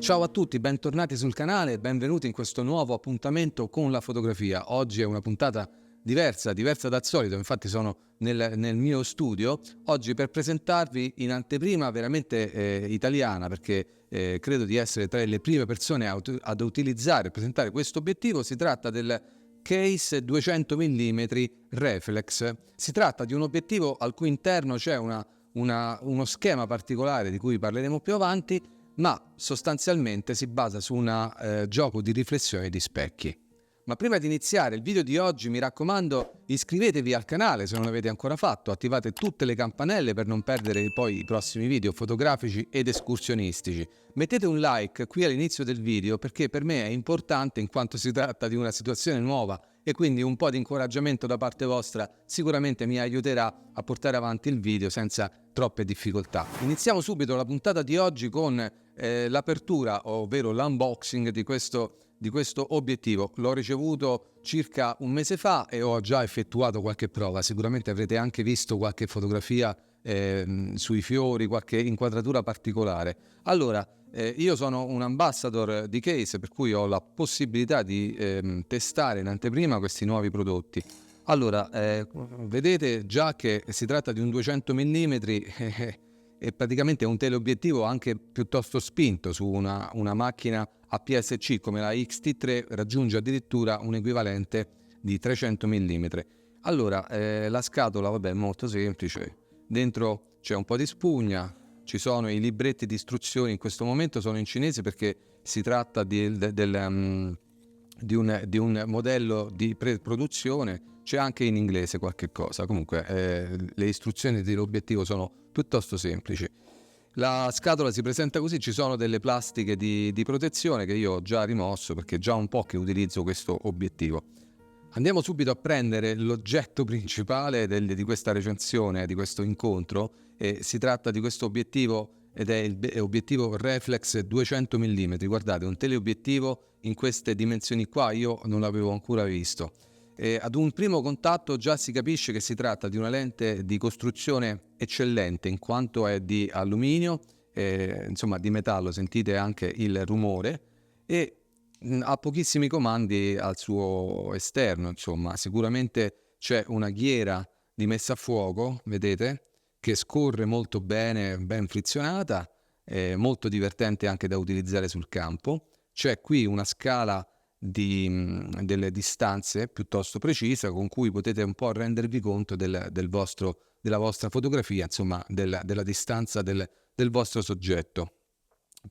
Ciao a tutti, bentornati sul canale e benvenuti in questo nuovo appuntamento con la fotografia. Oggi è una puntata diversa dal solito, infatti sono nel mio studio oggi per presentarvi in anteprima veramente italiana, perché credo di essere tra le prime persone ad utilizzare e presentare questo obiettivo. Si tratta del Case 200 mm Reflex. Si tratta di un obiettivo al cui interno c'è uno schema particolare di cui parleremo più avanti, ma sostanzialmente si basa su un gioco di riflessione di specchi. Ma prima di iniziare il video di oggi, mi raccomando, iscrivetevi al canale se non l'avete ancora fatto, attivate tutte le campanelle per non perdere poi i prossimi video fotografici ed escursionistici. Mettete un like qui all'inizio del video perché per me è importante, in quanto si tratta di una situazione nuova e quindi un po' di incoraggiamento da parte vostra sicuramente mi aiuterà a portare avanti il video senza troppe difficoltà. Iniziamo subito la puntata di oggi con l'apertura, ovvero l'unboxing di questo obiettivo. L'ho ricevuto circa un mese fa e ho già effettuato qualche prova. Sicuramente avrete anche visto qualche fotografia sui fiori, qualche inquadratura particolare. Allora, io sono un ambassador di Case, per cui ho la possibilità di testare in anteprima questi nuovi prodotti. Allora, vedete già che si tratta di un 200 mm e praticamente un teleobiettivo anche piuttosto spinto. Su una macchina APS-C come la X-T3 raggiunge addirittura un equivalente di 300 mm. Allora, la scatola, vabbè, è molto semplice. Dentro c'è un po' di spugna, ci sono i libretti di istruzioni, in questo momento sono in cinese perché si tratta di un modello di pre-produzione. C'è anche in inglese qualche cosa. Comunque le istruzioni dell'obiettivo sono piuttosto semplici. La scatola si presenta così, ci sono delle plastiche di protezione che io ho già rimosso perché è già un po' che utilizzo questo obiettivo. Andiamo subito a prendere l'oggetto principale di questa recensione, di questo incontro. Si tratta di questo obiettivo ed è l'obiettivo Reflex 200 mm. Guardate, un teleobiettivo in queste dimensioni qua io non l'avevo ancora visto. Ad un primo contatto già si capisce che si tratta di una lente di costruzione eccellente, in quanto è di alluminio, insomma di metallo, sentite anche il rumore, e ha pochissimi comandi al suo esterno. Insomma, sicuramente c'è una ghiera di messa a fuoco, vedete, che scorre molto bene, ben frizionata, molto divertente anche da utilizzare sul campo. C'è qui una scala delle distanze piuttosto precisa con cui potete un po' rendervi conto della vostra fotografia, insomma della distanza del vostro soggetto.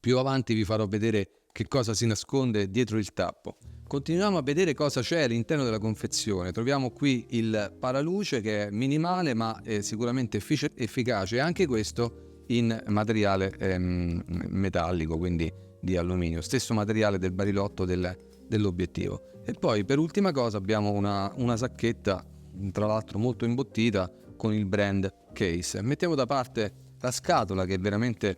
Più avanti vi farò vedere che cosa si nasconde dietro il tappo. Continuiamo a vedere cosa c'è all'interno della confezione. Troviamo qui il paraluce, che è minimale ma è sicuramente efficace, anche questo in materiale metallico, quindi di alluminio, stesso materiale del barilotto dell'obiettivo. E poi per ultima cosa abbiamo una sacchetta, tra l'altro molto imbottita, con il brand Case. Mettiamo da parte la scatola, che veramente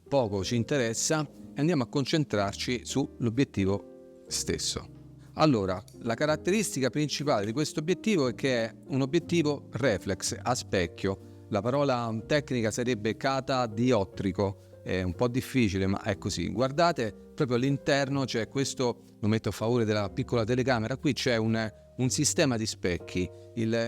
poco ci interessa, e andiamo a concentrarci sull'obiettivo stesso. Allora, la caratteristica principale di questo obiettivo è che è un obiettivo reflex a specchio. La parola tecnica sarebbe catadiottrico. È un po' difficile, ma è così. Guardate, proprio all'interno c'è questo, lo metto a favore della piccola telecamera, qui c'è un sistema di specchi.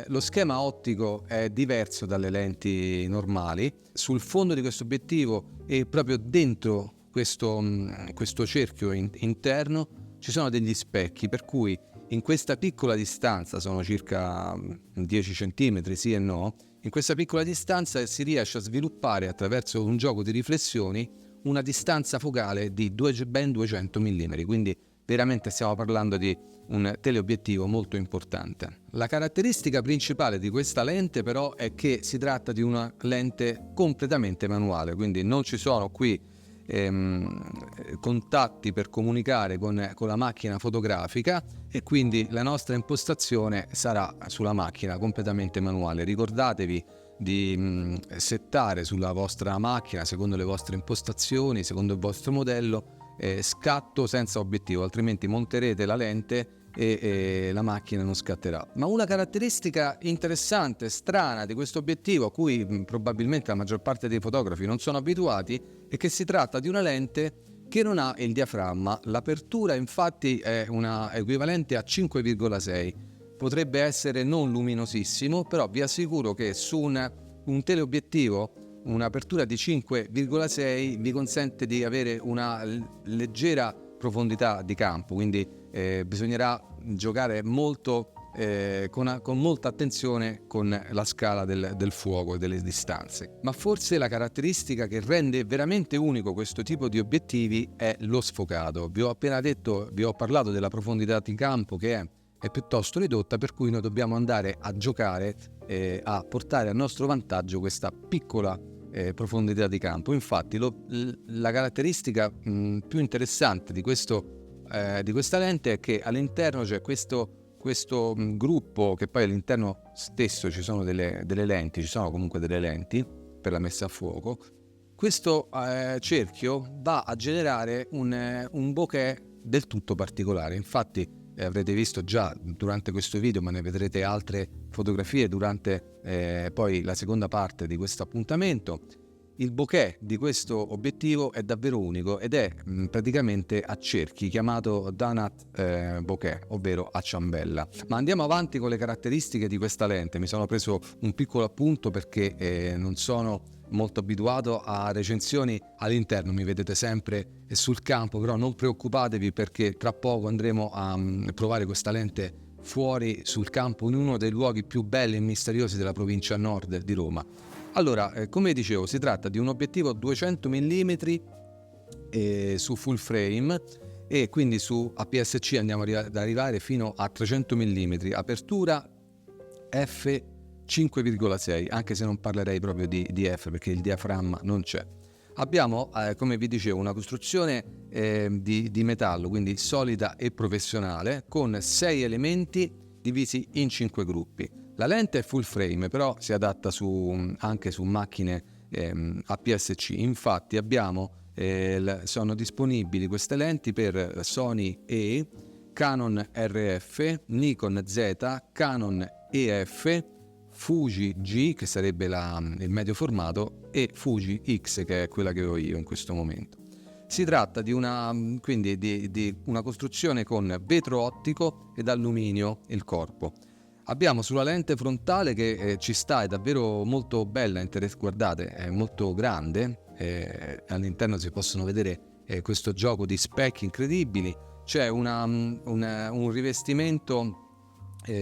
Lo schema ottico è diverso dalle lenti normali. Sul fondo di questo obiettivo e proprio dentro questo cerchio interno ci sono degli specchi, per cui in questa piccola distanza, sono circa 10 cm sì e no, in questa piccola distanza si riesce a sviluppare, attraverso un gioco di riflessioni, una distanza focale di ben 200 mm, quindi veramente stiamo parlando di un teleobiettivo molto importante. La caratteristica principale di questa lente però è che si tratta di una lente completamente manuale, quindi non ci sono qui contatti per comunicare con la macchina fotografica, e quindi la nostra impostazione sarà sulla macchina completamente manuale. Ricordatevi di settare sulla vostra macchina, secondo le vostre impostazioni, secondo il vostro modello, scatto senza obiettivo, altrimenti monterete la lente e la macchina non scatterà. Ma una caratteristica interessante, strana di questo obiettivo, a cui probabilmente la maggior parte dei fotografi non sono abituati, è che si tratta di una lente che non ha il diaframma. L'apertura infatti è una equivalente a 5,6. Potrebbe essere non luminosissimo, però vi assicuro che su un teleobiettivo un'apertura di 5,6 vi consente di avere una leggera profondità di campo, quindi bisognerà giocare molto con molta attenzione con la scala del fuoco e delle distanze. Ma forse la caratteristica che rende veramente unico questo tipo di obiettivi è lo sfocato. Vi ho appena detto, vi ho parlato della profondità di campo che è piuttosto ridotta, per cui noi dobbiamo andare a giocare a portare a nostro vantaggio questa piccola profondità di campo. Infatti la caratteristica più interessante di questa lente è che all'interno c'è questo gruppo, che poi all'interno stesso ci sono delle lenti, ci sono comunque delle lenti per la messa a fuoco. Questo cerchio va a generare un bokeh del tutto particolare. Infatti avrete visto già durante questo video, ma ne vedrete altre fotografie durante poi la seconda parte di questo appuntamento. Il bokeh di questo obiettivo è davvero unico ed è praticamente a cerchi, chiamato donut bokeh, ovvero a ciambella. Ma andiamo avanti con le caratteristiche di questa lente. Mi sono preso un piccolo appunto perché non sono molto abituato a recensioni all'interno, mi vedete sempre sul campo, però non preoccupatevi perché tra poco andremo a provare questa lente fuori sul campo in uno dei luoghi più belli e misteriosi della provincia nord di Roma. Allora, come dicevo, si tratta di un obiettivo 200 mm su full frame, e quindi su APS-C andiamo ad arrivare fino a 300 mm, apertura f 5,6, anche se non parlerei proprio di f perché il diaframma non c'è. Abbiamo, come vi dicevo, una costruzione di metallo, quindi solida e professionale, con 6 elementi divisi in 5 gruppi. La lente è full frame, però si adatta anche su macchine APS-C. Infatti sono disponibili queste lenti per Sony E, Canon RF, Nikon Z, Canon EF, Fuji G, che sarebbe il medio formato, e Fuji X, che è quella che ho io in questo momento. Si tratta di una costruzione con vetro ottico ed alluminio il corpo. Abbiamo sulla lente frontale che ci sta, è davvero molto bella, guardate, è molto grande, all'interno si possono vedere questo gioco di specchi incredibili, c'è un rivestimento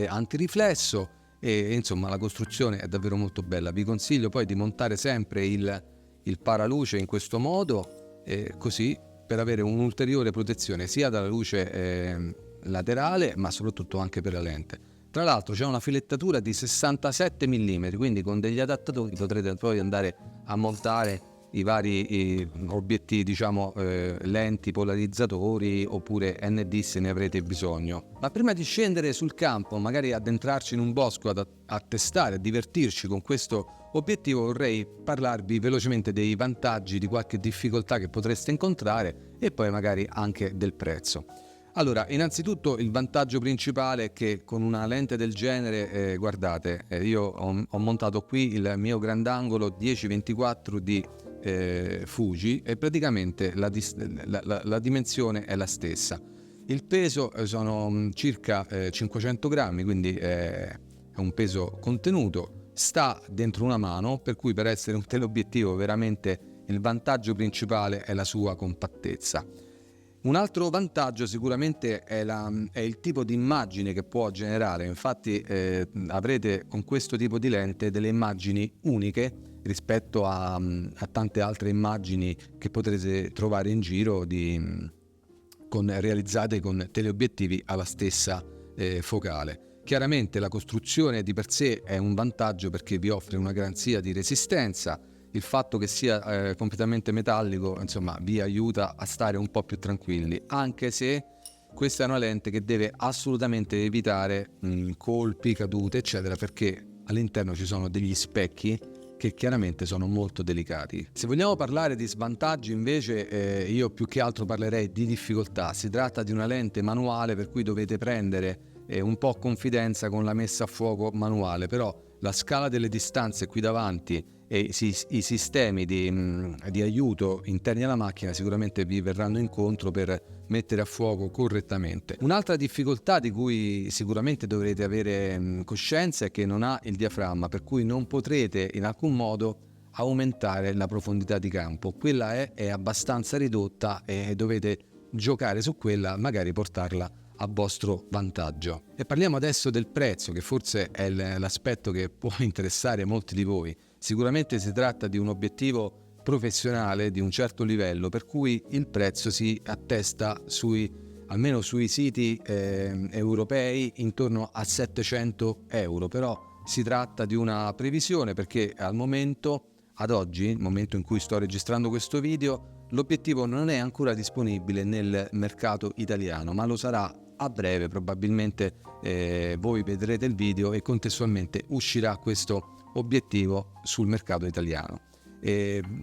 antiriflesso e insomma la costruzione è davvero molto bella. Vi consiglio poi di montare sempre il paraluce in questo modo, così per avere un'ulteriore protezione sia dalla luce laterale ma soprattutto anche per la lente. Tra l'altro c'è una filettatura di 67 mm, quindi con degli adattatori potrete poi andare a montare i vari obiettivi, diciamo lenti, polarizzatori oppure ND se ne avrete bisogno. Ma prima di scendere sul campo, magari addentrarci in un bosco a testare, a divertirci con questo obiettivo, vorrei parlarvi velocemente dei vantaggi, di qualche difficoltà che potreste incontrare e poi magari anche del prezzo. Allora, innanzitutto il vantaggio principale è che con una lente del genere, guardate, io ho montato qui il mio grandangolo 10-24 di Fuji e praticamente la dimensione è la stessa. Il peso sono circa 500 grammi, quindi è un peso contenuto, sta dentro una mano, per cui per essere un teleobiettivo veramente il vantaggio principale è la sua compattezza. Un altro vantaggio sicuramente è il tipo di immagine che può generare. Infatti avrete con questo tipo di lente delle immagini uniche rispetto a tante altre immagini che potrete trovare in giro realizzate con teleobiettivi alla stessa focale. Chiaramente la costruzione di per sé è un vantaggio perché vi offre una garanzia di resistenza. Il fatto che sia completamente metallico, insomma, vi aiuta a stare un po' più tranquilli, anche se questa è una lente che deve assolutamente evitare colpi, cadute, eccetera, perché all'interno ci sono degli specchi che chiaramente sono molto delicati. Se vogliamo parlare di svantaggi invece, io più che altro parlerei di difficoltà. Si tratta di una lente manuale, per cui dovete prendere un po' confidenza con la messa a fuoco manuale, però la scala delle distanze qui davanti e i sistemi di aiuto interni alla macchina sicuramente vi verranno incontro per mettere a fuoco correttamente. Un'altra difficoltà di cui sicuramente dovrete avere coscienza è che non ha il diaframma, per cui non potrete in alcun modo aumentare la profondità di campo. Quella è abbastanza ridotta e dovete giocare su quella, magari portarla a vostro vantaggio. E parliamo adesso del prezzo, che forse è l'aspetto che può interessare molti di voi. Sicuramente si tratta di un obiettivo professionale di un certo livello, per cui il prezzo si attesta almeno sui siti europei intorno a 700 euro, però si tratta di una previsione perché ad oggi, il momento in cui sto registrando questo video, l'obiettivo non è ancora disponibile nel mercato italiano, ma lo sarà a breve. Probabilmente voi vedrete il video e contestualmente uscirà questo obiettivo sul mercato italiano.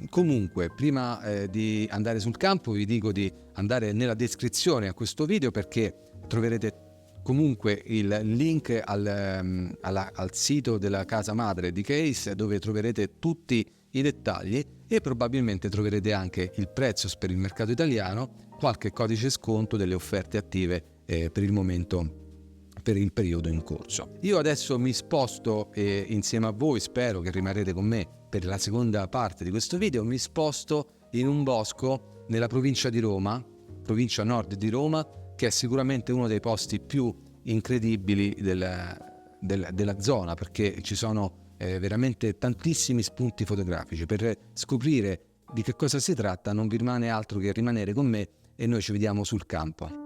Comunque, prima di andare sul campo, vi dico di andare nella descrizione a questo video, perché troverete comunque il link al sito della casa madre di Case, dove troverete tutti i dettagli e probabilmente troverete anche il prezzo per il mercato italiano, qualche codice sconto delle offerte attive per il momento, per il periodo in corso. Io adesso mi sposto insieme a voi, spero che rimarrete con me per la seconda parte di questo video. Mi sposto in un bosco nella provincia di Roma, provincia nord di Roma, che è sicuramente uno dei posti più incredibili della zona, perché ci sono veramente tantissimi spunti fotografici. Per scoprire di che cosa si tratta non vi rimane altro che rimanere con me e noi ci vediamo sul campo.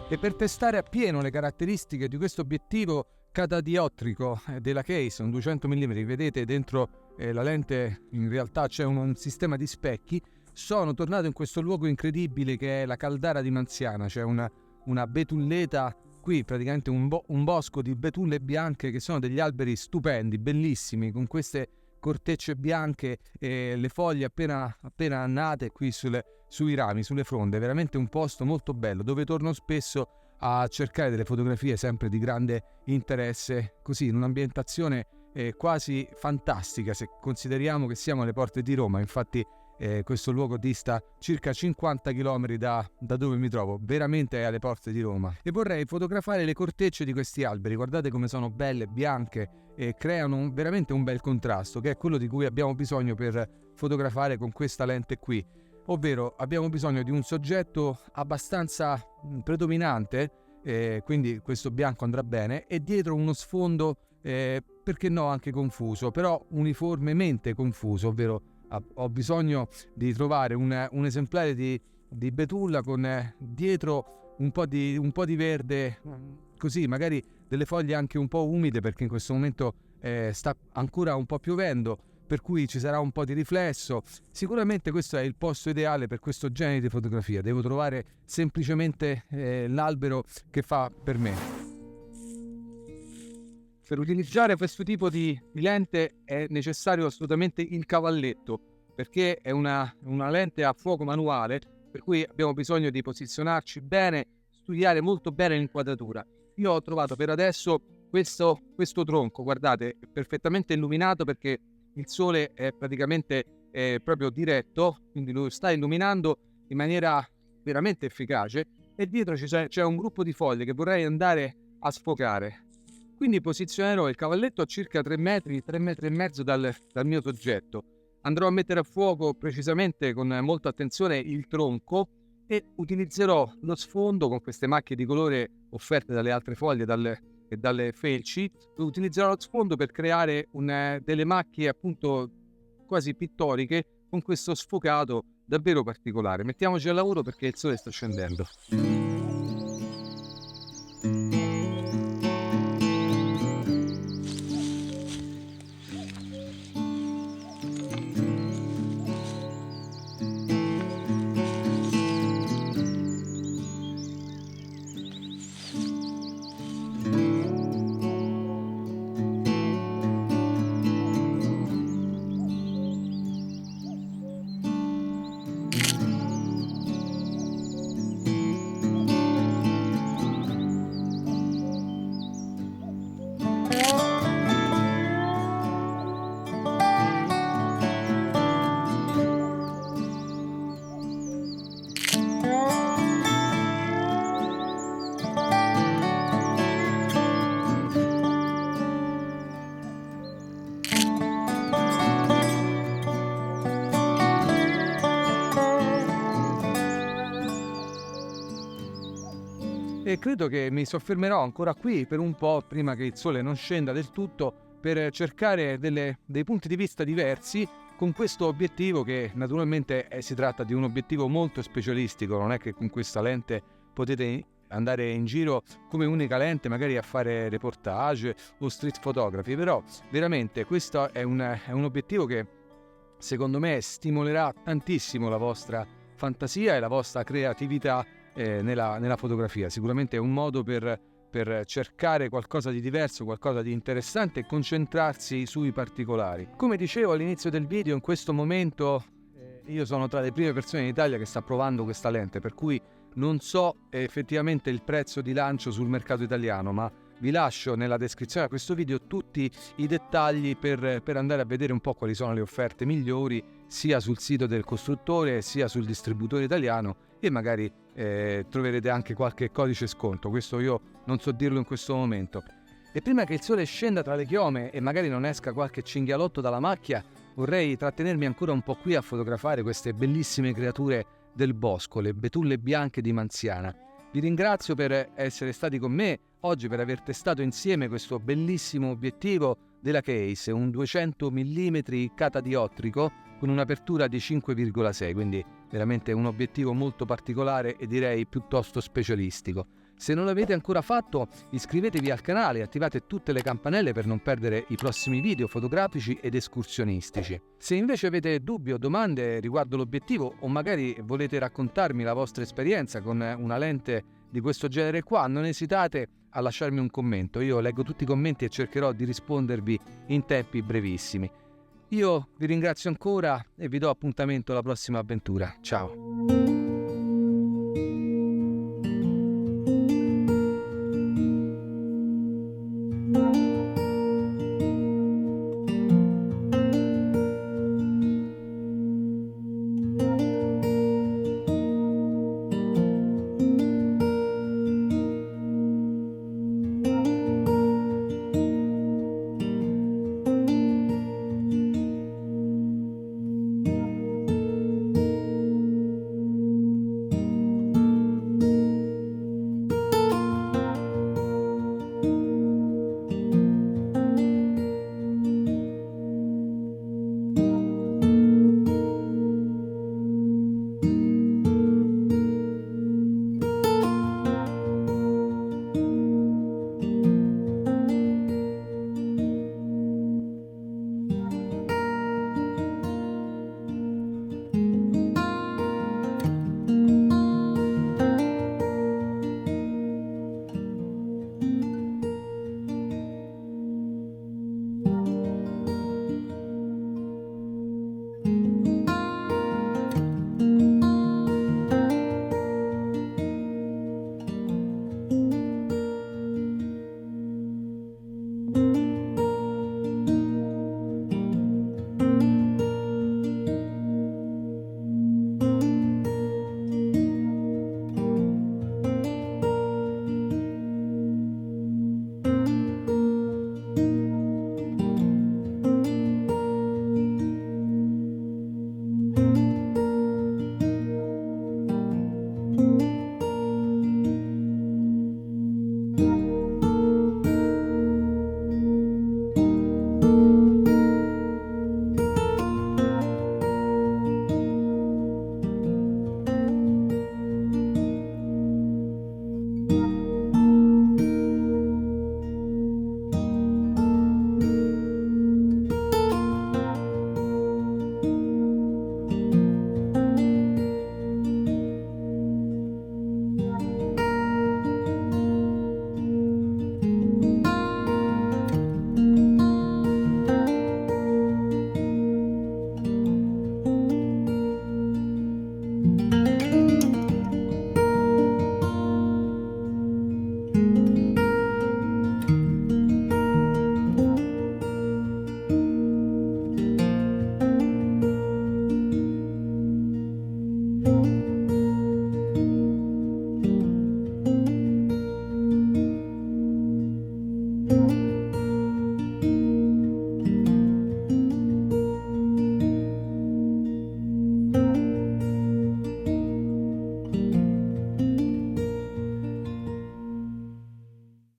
E per testare appieno le caratteristiche di questo obiettivo catadiottrico della Case, un 200 mm, vedete dentro la lente in realtà c'è un sistema di specchi, sono tornato in questo luogo incredibile che è la Caldara di Manziana. C'è una betulleta qui, praticamente un bosco di betulle bianche, che sono degli alberi stupendi, bellissimi, con queste cortecce bianche e le foglie appena nate qui sui rami, sulle fronde. Veramente un posto molto bello dove torno spesso a cercare delle fotografie sempre di grande interesse, così in un'ambientazione quasi fantastica, se consideriamo che siamo alle porte di Roma. Infatti questo luogo dista circa 50 km da dove mi trovo, veramente è alle porte di Roma. E vorrei fotografare le cortecce di questi alberi, guardate come sono belle, bianche, e creano veramente un bel contrasto, che è quello di cui abbiamo bisogno per fotografare con questa lente qui. Ovvero abbiamo bisogno di un soggetto abbastanza predominante, quindi questo bianco andrà bene, e dietro uno sfondo, perché no, anche confuso, però uniformemente confuso, ovvero ho bisogno di trovare un esemplare di betulla con dietro un po' di verde, così magari delle foglie anche un po' umide, perché in questo momento sta ancora un po' piovendo, per cui ci sarà un po' di riflesso. Sicuramente questo è il posto ideale per questo genere di fotografia. Devo trovare semplicemente l'albero che fa per me. Per utilizzare questo tipo di lente è necessario assolutamente il cavalletto, perché è una lente a fuoco manuale, per cui abbiamo bisogno di posizionarci bene, studiare molto bene l'inquadratura. Io ho trovato per adesso questo tronco, guardate, è perfettamente illuminato perché il sole è praticamente proprio diretto, quindi lo sta illuminando in maniera veramente efficace, e dietro c'è un gruppo di foglie che vorrei andare a sfocare. Quindi posizionerò il cavalletto a circa 3 metri e mezzo dal mio soggetto. Andrò a mettere a fuoco precisamente con molta attenzione il tronco e utilizzerò lo sfondo con queste macchie di colore offerte dalle altre foglie e dalle felci. Utilizzerò lo sfondo per creare delle macchie appunto quasi pittoriche con questo sfocato davvero particolare. Mettiamoci al lavoro perché il sole sta scendendo. E credo che mi soffermerò ancora qui per un po' prima che il sole non scenda del tutto per cercare dei punti di vista diversi con questo obiettivo che naturalmente si tratta di un obiettivo molto specialistico, non è che con questa lente potete andare in giro come unica lente magari a fare reportage o street photography, però veramente questo è un obiettivo che secondo me stimolerà tantissimo la vostra fantasia e la vostra creatività nella fotografia. Sicuramente è un modo per cercare qualcosa di diverso, qualcosa di interessante e concentrarsi sui particolari. Come dicevo all'inizio del video, in questo momento io sono tra le prime persone in Italia che sta provando questa lente, per cui non so effettivamente il prezzo di lancio sul mercato italiano, ma vi lascio nella descrizione a questo video tutti i dettagli per andare a vedere un po' quali sono le offerte migliori sia sul sito del costruttore sia sul distributore italiano, e magari troverete anche qualche codice sconto. Questo io non so dirlo in questo momento. E prima che il sole scenda tra le chiome e magari non esca qualche cinghialotto dalla macchia, vorrei trattenermi ancora un po' qui a fotografare queste bellissime creature del bosco, le betulle bianche di Manziana. Vi ringrazio per essere stati con me oggi, per aver testato insieme questo bellissimo obiettivo della Case, un 200 mm catadiottrico con un'apertura di 5,6, quindi veramente un obiettivo molto particolare e direi piuttosto specialistico. Se non l'avete ancora fatto, iscrivetevi al canale e attivate tutte le campanelle per non perdere i prossimi video fotografici ed escursionistici. Se invece avete dubbi o domande riguardo l'obiettivo o magari volete raccontarmi la vostra esperienza con una lente di questo genere qua, non esitate a lasciarmi un commento. Io leggo tutti i commenti e cercherò di rispondervi in tempi brevissimi. Io vi ringrazio ancora e vi do appuntamento alla prossima avventura. Ciao!